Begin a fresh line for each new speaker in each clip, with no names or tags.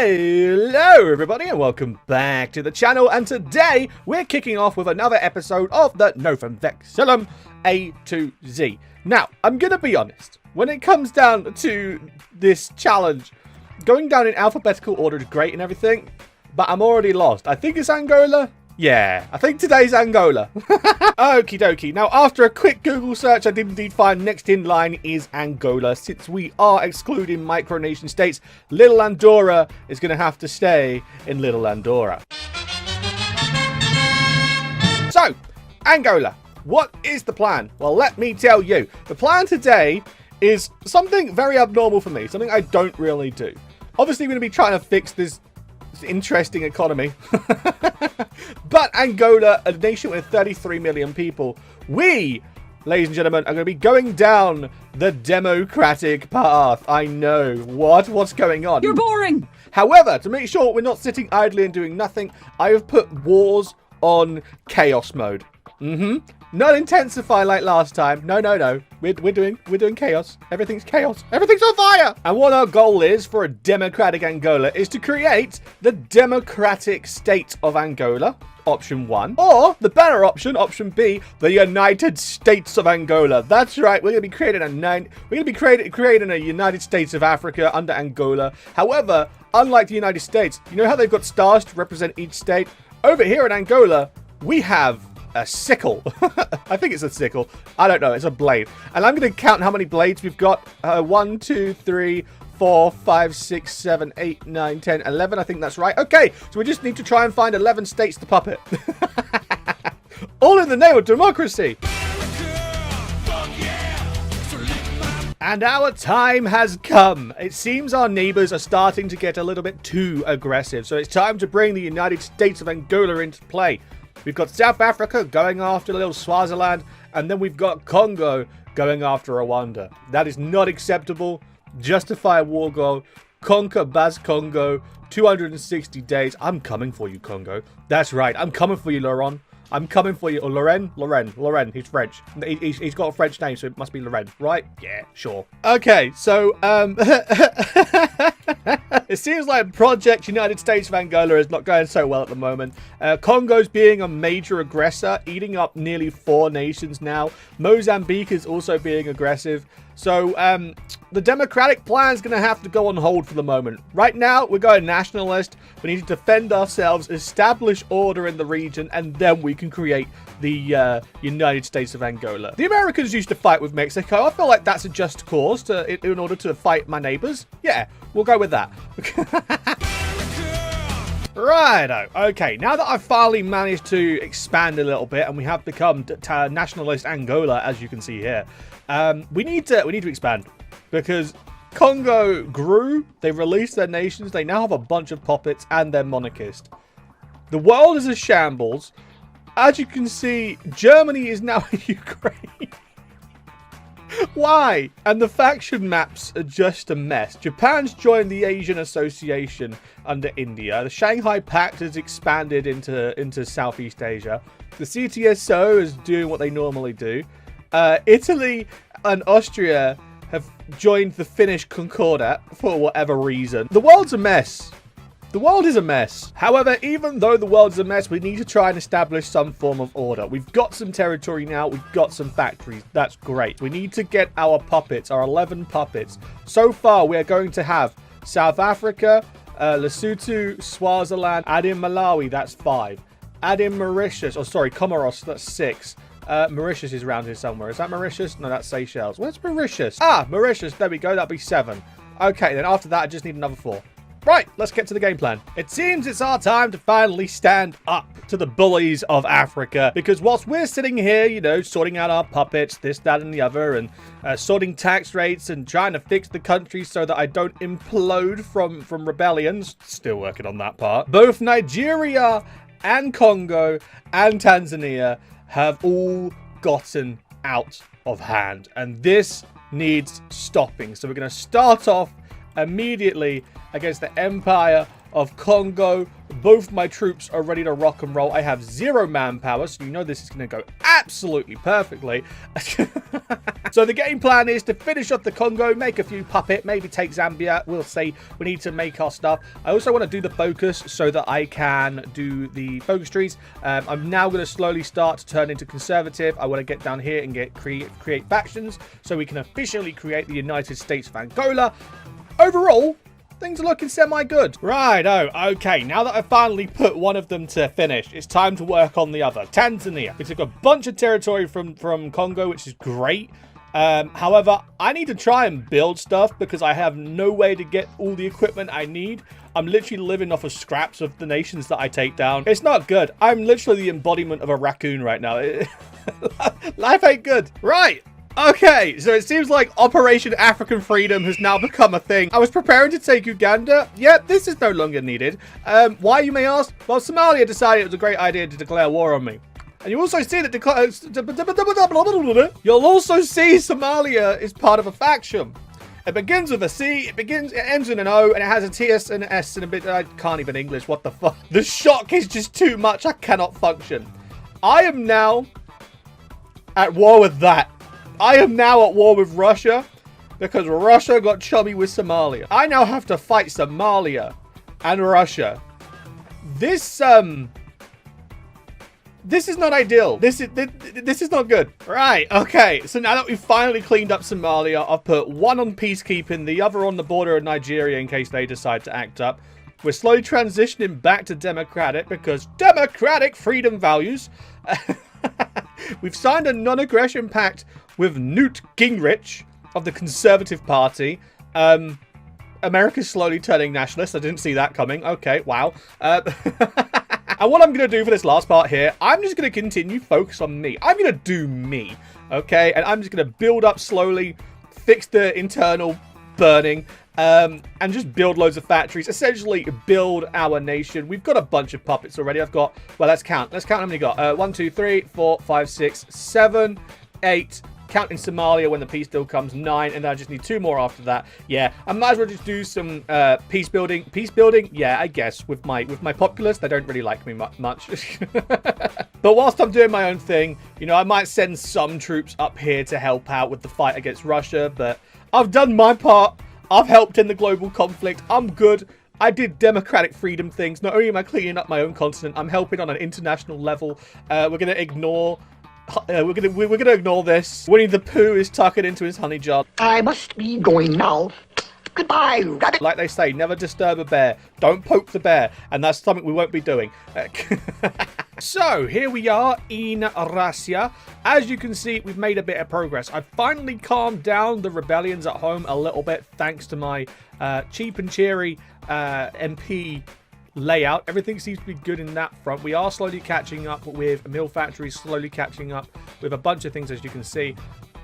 Hello everybody and welcome back to the channel, and today we're kicking off with another episode of the Novum Vexillum A to Z. Now, I'm gonna be honest, when it comes down to this challenge, going down in alphabetical order is great and everything, but I'm already lost. I think it's Angola. Yeah, I think today's Angola. Okie dokie. Now, after a quick Google search, I did indeed find next in line is Angola. Since we are excluding micronation states, little Andorra is going to have to stay in little Andorra. So, Angola. What is the plan? Well, let me tell you. The plan today is something very abnormal for me. Something I don't really do. Obviously, we're going to be trying to fix this interesting economy. But Angola, a nation with 33 million people, we, ladies and gentlemen, are going to be going down the democratic path. I know. What's going on?
You're boring.
However, to make sure we're not sitting idly and doing nothing, I have put wars on chaos mode. Not intensify like last time. No. We're doing chaos. Everything's chaos. Everything's on fire. And what our goal is for a democratic Angola is to create the democratic state of Angola. Option 1. Or the better option, option B, the United States of Angola. That's right. We're going to be creating a United States of Africa under Angola. However, unlike the United States, you know how they've got stars to represent each state? Over here in Angola, we have a sickle. I think it's a sickle. I don't know. It's a blade. And I'm going to count how many blades we've got. 1, 2, 3, 4, 5, 6, 7, 8, 9, 10, 11. I think that's right. Okay. So we just need to try and find 11 states to puppet. All in the name of democracy. And our time has come. It seems our neighbors are starting to get a little bit too aggressive. So it's time to bring the United States of Angola into play. We've got South Africa going after little Swaziland, and then we've got Congo going after Rwanda. That is not acceptable. Justify a war goal. Conquer Baz Congo. 260 days. I'm coming for you, Congo. That's right. I'm coming for you, Laurent. I'm coming for you. Or Loren. He's French. He's got a French name, so it must be Loren, right? Yeah, sure. Okay, so, it seems like Project United States of Angola is not going so well at the moment. Congo's being a major aggressor, eating up nearly 4 nations now. Mozambique is also being aggressive. So, the democratic plan is going to have to go on hold for the moment. Right now, we're going nationalist. We need to defend ourselves, establish order in the region, and then we can create the United States of Angola. The Americans used to fight with Mexico. I feel like that's a just cause in order to fight my neighbors. Yeah, we'll go with that. Righto. Okay, now that I've finally managed to expand a little bit and we have become nationalist Angola, as you can see here, we need to expand because Congo grew. They released their nations. They now have a bunch of puppets and they're monarchist. The world is a shambles. As you can see, Germany is now in Ukraine. Why? And the faction maps are just a mess. Japan's joined the Asian Association under India. The Shanghai Pact has expanded into Southeast Asia. The CTSO is doing what they normally do. Italy and Austria have joined the Finnish Concordat for whatever reason. The world's a mess. The world is a mess. However, even though the world's a mess, we need to try and establish some form of order. We've got some territory now. We've got some factories. That's great. We need to get our puppets, our 11 puppets. So far, we are going to have South Africa, Lesotho, Swaziland, add in Malawi, that's 5. Add in Mauritius, Comoros, that's 6. Mauritius is around here somewhere. Is that Mauritius? No, that's Seychelles. Where's Mauritius? Ah, Mauritius. There we go. That'll be 7. Okay, then after that, I just need another 4. Right, let's get to the game plan. It seems it's our time to finally stand up to the bullies of Africa. Because whilst we're sitting here, you know, sorting out our puppets, this, that, and the other, and sorting tax rates and trying to fix the country so that I don't implode from rebellions, still working on that part, both Nigeria and Congo and Tanzania have all gotten out of hand. And this needs stopping. So we're going to start off immediately against the Empire of Congo Both my troops are ready to rock and roll. I have 0 manpower, so you know this is going to go absolutely perfectly. So the game plan is to finish off the Congo, make a few puppet, maybe take Zambia. We'll see. We need to make our stuff. I also want to do the focus so that I can do the focus trees. I'm now going to slowly start to turn into conservative. I want to get down here and create factions so we can officially create the United States of Angola. Overall, things are looking semi-good. Right, okay. Now that I've finally put one of them to finish, it's time to work on the other. Tanzania. We took a bunch of territory from Congo, which is great. However, I need to try and build stuff because I have no way to get all the equipment I need. I'm literally living off of scraps of the nations that I take down. It's not good. I'm literally the embodiment of a raccoon right now. Life ain't good. Right. Okay, so it seems like Operation African Freedom has now become a thing. I was preparing to take Uganda. Yep, this is no longer needed. Why, you may ask? Well, Somalia decided it was a great idea to declare war on me. And you also see that you'll also see Somalia is part of a faction. It begins with a C, it ends in an O, and it has a TS and an S and a bit. I can't even English. What the fuck? The shock is just too much. I cannot function. I am now at war with that. I am now at war with Russia because Russia got chummy with Somalia. I now have to fight Somalia and Russia. This is not ideal. This is not good. Right, okay. So now that we've finally cleaned up Somalia, I've put one on peacekeeping, the other on the border of Nigeria in case they decide to act up. We're slowly transitioning back to democratic because democratic freedom values. We've signed a non-aggression pact with Newt Gingrich of the Conservative Party. America's slowly turning nationalist. I didn't see that coming. Okay, wow. And what I'm going to do for this last part here, I'm just going to continue focus on me. I'm going to do me, okay? And I'm just going to build up slowly, fix the internal burning, and just build loads of factories. Essentially, build our nation. We've got a bunch of puppets already. I've got, well, let's count. Let's count how many we got. 1, 2, 3, 4, 5, 6, 7, 8. Counting Somalia when the peace deal comes, 9, and then I just need 2 more after that. Yeah, I might as well just do some peace building. Peace building, yeah, I guess with my populace, they don't really like me much. But whilst I'm doing my own thing, you know, I might send some troops up here to help out with the fight against Russia. But I've done my part. I've helped in the global conflict. I'm good. I did democratic freedom things. Not only am I cleaning up my own continent, I'm helping on an international level. We're gonna ignore. We're gonna ignore this. Winnie the Pooh is tucking into his honey jar.
I must be going now. Goodbye, rabbit.
Like they say, never disturb a bear. Don't poke the bear. And that's something we won't be doing. So, here we are in Russia. As you can see, we've made a bit of progress. I've finally calmed down the rebellions at home a little bit, thanks to my cheap and cheery MP layout. Everything seems to be good in that front. We are slowly catching up with mill factories, slowly catching up with a bunch of things, as you can see.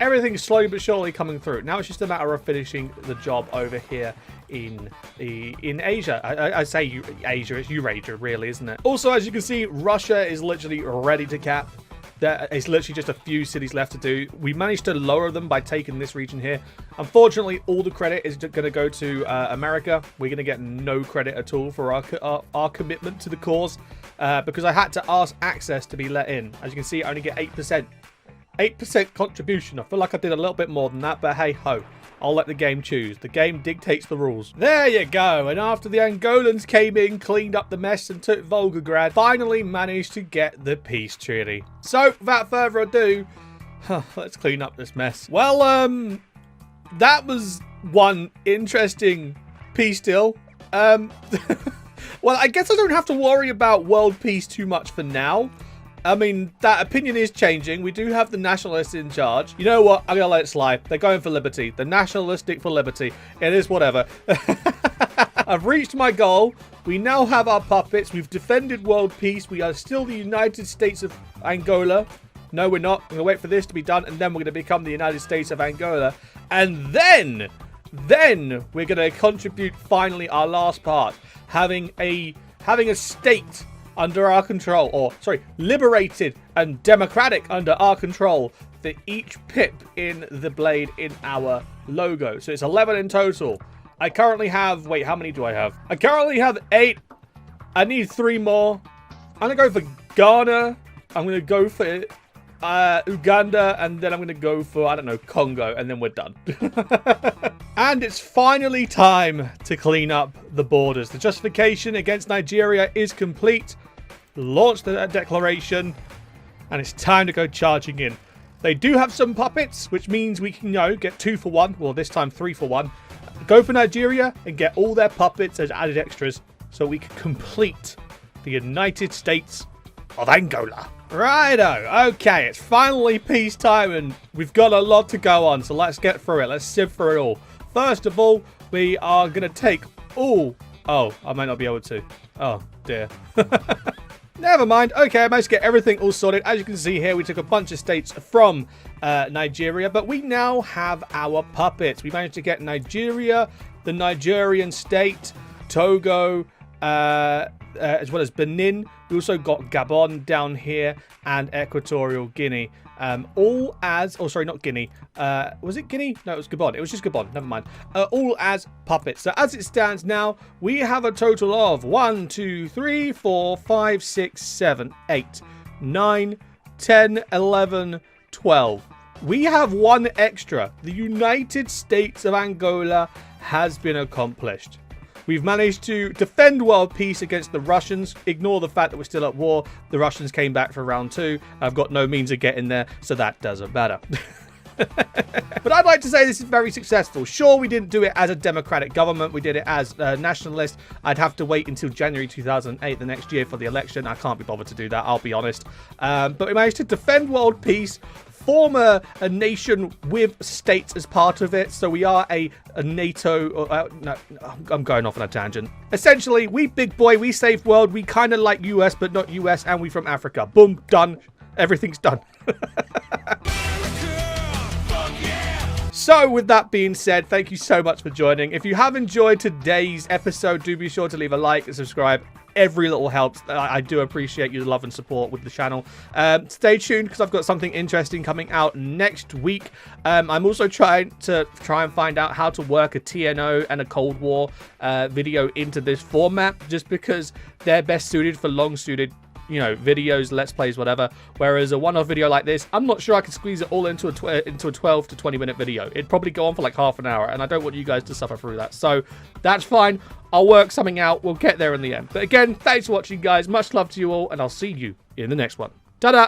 Everything's slowly but surely coming through. Now it's just a matter of finishing the job over here in Asia. I say Asia, it's Eurasia really, isn't it? Also, as you can see, Russia is literally ready to cap. There is literally just a few cities left to do. We managed to lower them by taking this region here. Unfortunately, all the credit is going to go to America. We're going to get no credit at all for our commitment to the cause because I had to ask access to be let in. As you can see, I only get 8%. 8% contribution. I feel like I did a little bit more than that, but hey ho. I'll let the game choose. The game dictates the rules. There you go. And after the Angolans came in, cleaned up the mess and took Volgograd, finally managed to get the peace treaty. So, without further ado, let's clean up this mess. Well, that was one interesting peace deal. Well, I guess I don't have to worry about world peace too much for now. I mean, that opinion is changing. We do have the nationalists in charge. You know what? I'm going to let it slide. They're going for liberty. They're nationalistic for liberty. It is whatever. I've reached my goal. We now have our puppets. We've defended world peace. We are still the United States of Angola. No, we're not. I'm going to wait for this to be done, and then we're going to become the United States of Angola. And then we're going to contribute finally our last part, having a state under our control, or sorry, liberated and democratic under our control for each pip in the blade in our logo. So it's 11 in total. I currently have, wait, how many do I have? I currently have 8 I need 3 more. I'm going to go for Ghana. I'm going to go for Uganda. And then I'm going to go for, I don't know, Congo. And then we're done. And it's finally time to clean up the borders. The justification against Nigeria is complete. Launch the declaration. And it's time to go charging in. They do have some puppets, which means we can, get 2 for 1. Well, this time 3 for 1. Go for Nigeria and get all their puppets as added extras so we can complete the United States of Angola. Righto. Okay, it's finally peacetime and we've got a lot to go on. So let's get through it. Let's sift through it all. First of all, we are going to take all... Oh, I might not be able to. Oh, dear. Never mind. Okay, I managed to get everything all sorted. As you can see here, we took a bunch of states from Nigeria, but we now have our puppets. We managed to get Nigeria, the Nigerian state, Togo, as well as Benin. We also got Gabon down here and Equatorial Guinea. All as... Oh, sorry, not Guinea. Was it Guinea? No, it was Gabon. It was just Gabon. Never mind. All as puppets. So as it stands now, we have a total of 1, 2, 3, 4, 5, 6, 7, 8, 9, 10, 11, 12. We have 1 extra. The United States of Angola has been accomplished. We've managed to defend world peace against the Russians. Ignore the fact that we're still at war. The Russians came back for round 2. I've got no means of getting there, so that doesn't matter. But I'd like to say this is very successful. Sure, we didn't do it as a democratic government. We did it as nationalist. I'd have to wait until January 2008, the next year, for the election. I can't be bothered to do that, I'll be honest. But we managed to defend world peace, form a nation with states as part of it. So we are a NATO... no, I'm going off on a tangent. Essentially, we big boy, we save world. We kind of like US, but not US, and we from Africa. Boom, done. Everything's done. So with that being said, thank you so much for joining. If you have enjoyed today's episode, do be sure to leave a like and subscribe. Every little helps. I do appreciate your love and support with the channel. Stay tuned because I've got something interesting coming out next week. I'm also trying and find out how to work a TNO and a Cold War video into this format, just because they're best suited for long-suited videos, let's plays, whatever. Whereas a one-off video like this, I'm not sure I can squeeze it all into a 12 to 20 minute video. It'd probably go on for like half an hour, and I don't want you guys to suffer through that. So that's fine. I'll work something out. We'll get there in the end. But again, thanks for watching, guys. Much love to you all, and I'll see you in the next one. Ta-da!